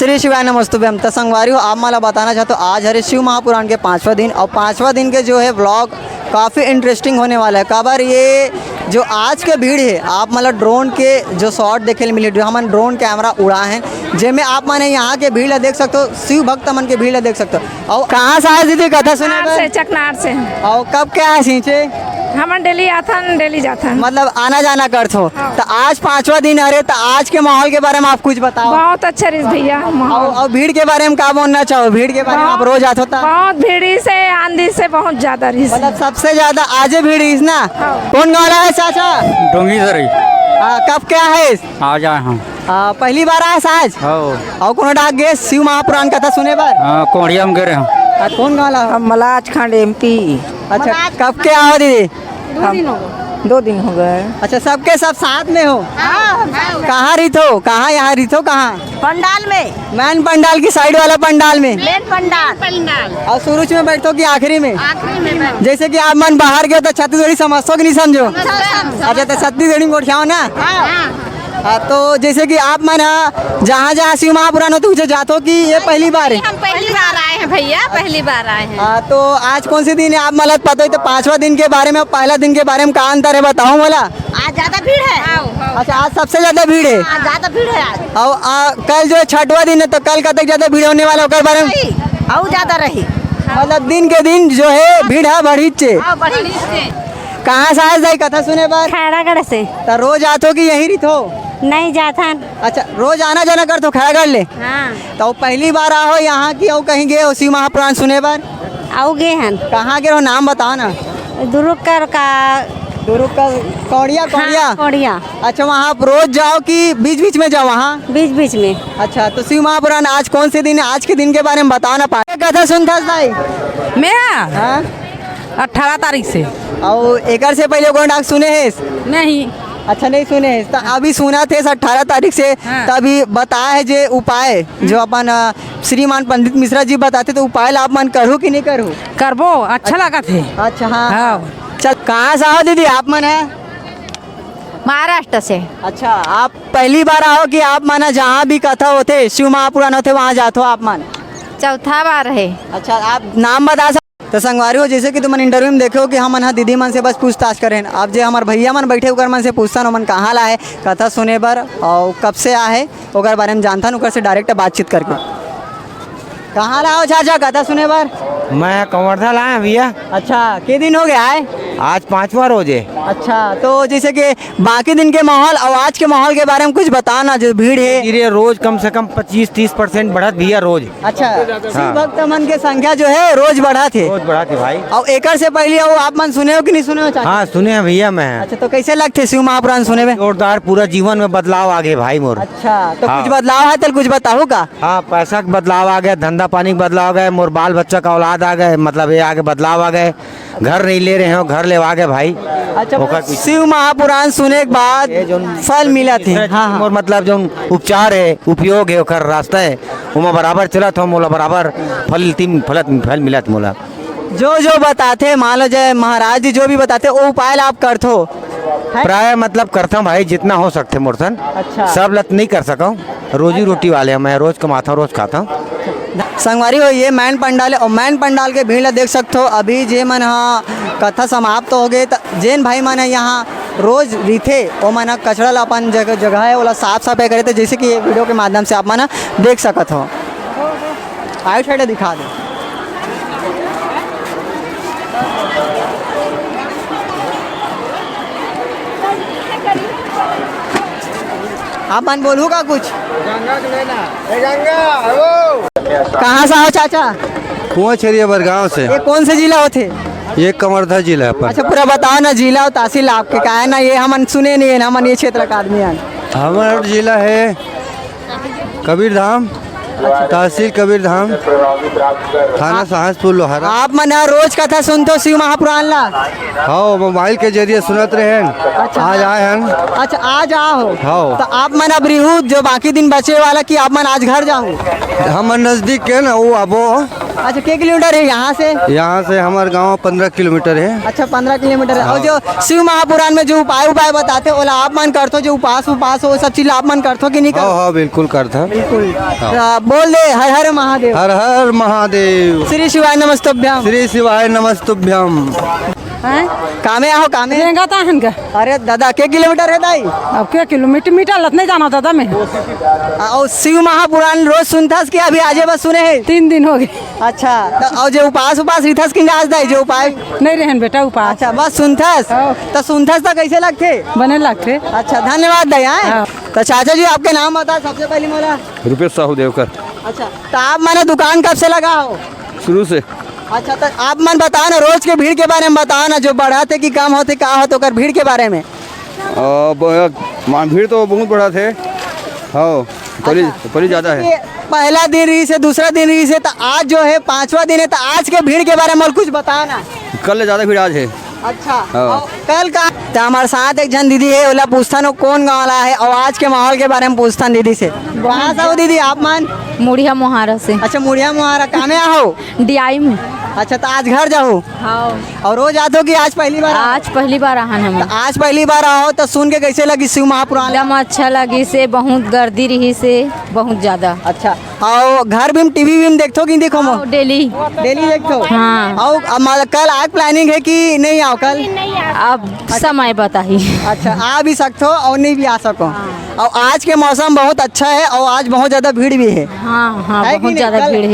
श्री शिवाय नमस्तुभ्यम। तो संगवारी हो, आप मला बताना चाहते हो आज हरे शिव महापुराण के 5वां दिन और 5वां दिन के जो है व्लॉग काफ़ी इंटरेस्टिंग होने वाला है। काबर ये जो आज के भीड़ है आप मतलब ड्रोन के जो शॉट देखे मिले, जो हम ड्रोन कैमरा उड़ा है जिसमें आप माने यहाँ के भीड़ देख सकते हो, शिव भक्त मन के भीड़ देख सकते हो। और कहाँ से आए दीदी कथा सुने से चकनार से। और कब क्या है सींचे हम डेली आथन डेली जाथन, मतलब आना जाना करते हो। तो आज 5वां दिन अरे तो आज के माहौल के बारे में आप कुछ बताओ। बहुत अच्छा रिस भैया माहौल। और भीड़ के बारे में क्या बोलना चाहो? भीड़ के बारे में आप रोज आते होता? बहुत भीड़ी से आंधी से बहुत ज्यादा रिस, मतलब सबसे ज्यादा आज भीड़ इस ना। कौन गाना है चाचा? डोंगी सरी कब क्या है? आ जाए हम पहली बार आए आज? और कौन डाक गए शिव महापुराण कथा सुने बार? कोड़िया में गिरे हम। कौन गाना? मलाज खंड MP। अच्छा कब क्या आओ दीदी? 2 दिन हो गए। अच्छा सबके सब साथ में हो? कहाँ रिथो? कहाँ यहाँ रिथो? कहाँ? पंडाल में, मैन पंडाल की साइड वाला पंडाल में? मेन पंडाल। और शुरू में बैठो कि आखिरी में? जैसे कि आप मन बाहर गए तो छत्तीसगढ़ी समझो कि नहीं समझो? अच्छा तो छत्तीसगढ़ी में गोठियाओ ना। हाँ तो जैसे कि आप मन जहाँ जहाँ शिव महापुराण होते उसे जाते हो कि ये पहली बार है? हम पहली बार आए हैं भैया, पहली बार आए हैं। हाँ तो आज कौन सी दिन है आप मतलब पता है? तो 5वां दिन के बारे में, पहला दिन के बारे में क्या अंतर है बताओ मला। आज ज्यादा भीड़ है। अच्छा आज सबसे ज्यादा भीड़ है। आज ज्यादा भीड़ है आज। और कल जो 6वां दिन है तो कल का तक ज्यादा भीड़ होने वाला है बारे में? और ज्यादा रही। मतलब दिन के दिन जो है भीड़ है बढ़ी चे। कहाँ से आए कथा सुने बार? खैरागढ़ से। तो रोज आते हो कि यही रिथो? नहीं जाता। अच्छा रोज आना जाना करते हो खैरागढ़ ले? हाँ। तो पहली बार आओ यहाँ की और कहीं गए हो शिव महापुराण सुने बार? आओ गए हैं। कहाँ गए हो नाम बताओ ना। दुरुकर का कौड़िया कौड़िया। हाँ, कौड़िया। अच्छा वहाँ आप रोज जाओ कि बीच बीच में जाओ वहाँ? बीच बीच में। अच्छा तो शिव महापुराण आज कौन से दिन है? आज के दिन के बारे में बताओ ना। पाए कथा सुनता भाई मैं हाँ 18 तारीख से। और एक से पहले कौन डाक सुने है? नहीं। अच्छा नहीं सुने हैं तो अभी सुना थे 18 तारीख से। हाँ। तभी बताया है जो उपाय जो अपन श्रीमान पंडित मिश्रा जी बताते तो उपाय आप मन करूँ कि नहीं करूँ? करबो अच्छा लगा थे। अच्छा हाँ हाँ। चल कहाँ से आओ दीदी आप मन है? महाराष्ट्र से। अच्छा आप पहली बार आओ कि आप माना जहाँ भी कथा होते शिव महापुराण होते वहाँ जाते हो आप मन? चौथा बार है। अच्छा आप नाम बता सकते? तो संगवारी हो जैसे कि तुम इंटरव्यू में देखो कि हम दीदी मन से बस पूछताछ करें। अब जो हमारे भैया मन बैठे उकर मन से पूछता मन कहाँ ला है कथा सुने बर और कब से आए ओकर बारे में जानता उकर से डायरेक्ट बातचीत करके। कहाँ लाओ चाचा कथा सुने बार? मैं कंवर्धा लाया भैया। अच्छा के दिन हो गया है? आज 5वां रोज है। अच्छा तो जैसे कि बाकी दिन के माहौल और आज के माहौल के बारे में कुछ बताओ ना। जो भीड़ है धीरे रोज कम से कम 25-30% बढ़त भैया रोज। अच्छा शिव भक्त मन की संख्या जो है रोज बढ़ा थे? रोज बढ़ा थे भाई। और एक से पहले वो आप मन सुने हो कि नहीं सुने हो चाचा? हाँ सुने हैं भैया मैं। अच्छा तो कैसे लगते शिव महापुराण सुने में? जोरदार, पूरा जीवन में बदलाव आ गए भाई मोर। अच्छा तो हाँ। कुछ बदलाव है तो कुछ बताओ का? हाँ पैसा का बदलाव आ गया, धंधा पानी का बदलाव आ गया, मोर बाल बच्चा का औलाद आ गए, मतलब ये आगे बदलाव आ गए। घर नहीं ले रहे हो, घर ले आ गए भाई। अच्छा शिव महापुराण सुने के बाद फल मिला थे? हाँ हाँ। मोर मतलब जो उपचार है, उपयोग है, ओकर रास्ता है उमा बराबर चला था, मोला बराबर फल मिला था मोला। जो बताते मान लो जय महाराज जी जो भी बताते वो उपाय आप करते हो? प्राय मतलब करता हूँ भाई जितना हो सकते मोरसन। अच्छा सब लत नहीं कर सका, रोजी रोटी वाले मैं रोज कमाता हूँ, रोज खाता हूँ। संगवारी हो ये मैन पंडाल है और मैन पंडाल के भीड़ देख सकते हो। अभी जे मन हाँ कथा समाप्त हो गए तो जैन भाई मन है यहाँ रोज रिथे वो मन कचरा अपन जगह है वो साफ सफाई करे थे जैसे कि ये वीडियो के माध्यम से आप मन देख सकते हो। आइट साइड दिखा दो। आप मन बोलू का कुछ? कहाँ से आओ चाचा? कुआं छरिया बरगांव से। ये कौन से जिला होते? ये कवर्धा जिला है पर। अच्छा पूरा बताओ ना जिला और तहसील आपके का है ना। ये हम सुने नहीं है ना, हम ये क्षेत्र का आदमी हैं। हमारा जिला है कबीरधाम, तहसील कबीरधाम, थाना सहसपुर लोहारा। आप मन रोज कथा सुनते हो शिव महापुराण ला? हाँ मोबाइल के जरिए सुनत रहे हैं। अच्छा आज आए हैं। अच्छा आज आओ। हाँ। तो आप मन अब रिहू जो बाकी दिन बचे वाला कि आप मन आज घर जाओ? हम नजदीक के ना वो अबो अच्छा के किलोमीटर है यहाँ से? यहाँ से हमारे गांव 15 किलोमीटर है। अच्छा 15 किलोमीटर है। और जो शिव महापुराण में जो उपाय बताते हो ओला आप मन करते हो, जो उपास हो वो सब चीज आप मन करते हो कि नहीं हाँ करते? हाँ बिल्कुल करता। बिल्कुल। बोल दे हर हर महादेव। हर हर महादेव। श्री शिवाय नमस्तुभ्यम। श्री शिवाय नमस्तुभ्यम। कामे आओ कामे। महंगा था हन का अरे दादा के किलोमीटर है दाई? अब क्या किलोमीटर मीटर लत नहीं जाना दादा मैं और शिव महापुराण रोज सुनथस कि अभी आजे बस सुने है? 3 दिन हो गए अच्छा और जो उपास रिथस कि आज दाई जो उपाय नहीं रहन बेटा उपास अच्छा बस सुनथस हाँ। तो सुनथस तो कैसे लगते? बने लगते। अच्छा धन्यवाद दाई। हाँ। तो चाचा जी आपके नाम बता सबसे पहले मोला। रुपेश साहू देवकर। अच्छा तो आप मैंने दुकान कब से लगा हो? शुरू से। अच्छा तो आप मन बताओ ना रोज के भीड़ के बारे में बताओ ना, जो बढ़ाते कि कम होते का होते कर भीड़ के बारे में। भीड़ तो बहुत बड़ा थे। हाँ परी ज़्यादा है। ये पहला दिन रही से दूसरा दिन रही से तो आज जो है 5वां दिन है, तो आज के भीड़ के बारे में कुछ बताओ ना। कल ज़्यादा भीड़ आज है। अच्छा हाँ। और कल का तो हमारे साथ एक जन दीदी है, ओला पूछता नो कौन गाँव वाला है और आज के माहौल के बारे में पूछता दीदी से। कहाँ से हो दीदी आप मान? मुड़िया मोहारा से। अच्छा मुड़िया मुहारा कामे आओ? डीआई में। अच्छा तो आज घर जाओ हाँ और रोज आते हो कि आज पहली बार? आज पहली बार आहन हम। तो आज पहली बार आओ तो सुन के कैसे लगी शिव महापुराण? एकदम अच्छा लगी से, बहुत गर्दी रही से, बहुत ज्यादा। अच्छा और घर भी टीवी भी देखो कि देखो मो? डेली डेली देखो। हाँ। और कल आज प्लानिंग है कि नहीं आओ कल? अब समय बताइए। अच्छा आ भी सकते हो और नहीं भी आ सको। और आज के मौसम बहुत अच्छा है और आज बहुत ज़्यादा भीड़ भी है। हाँ हाँ है कि बहुत नहीं? ज्यादा कल- भीड़ है।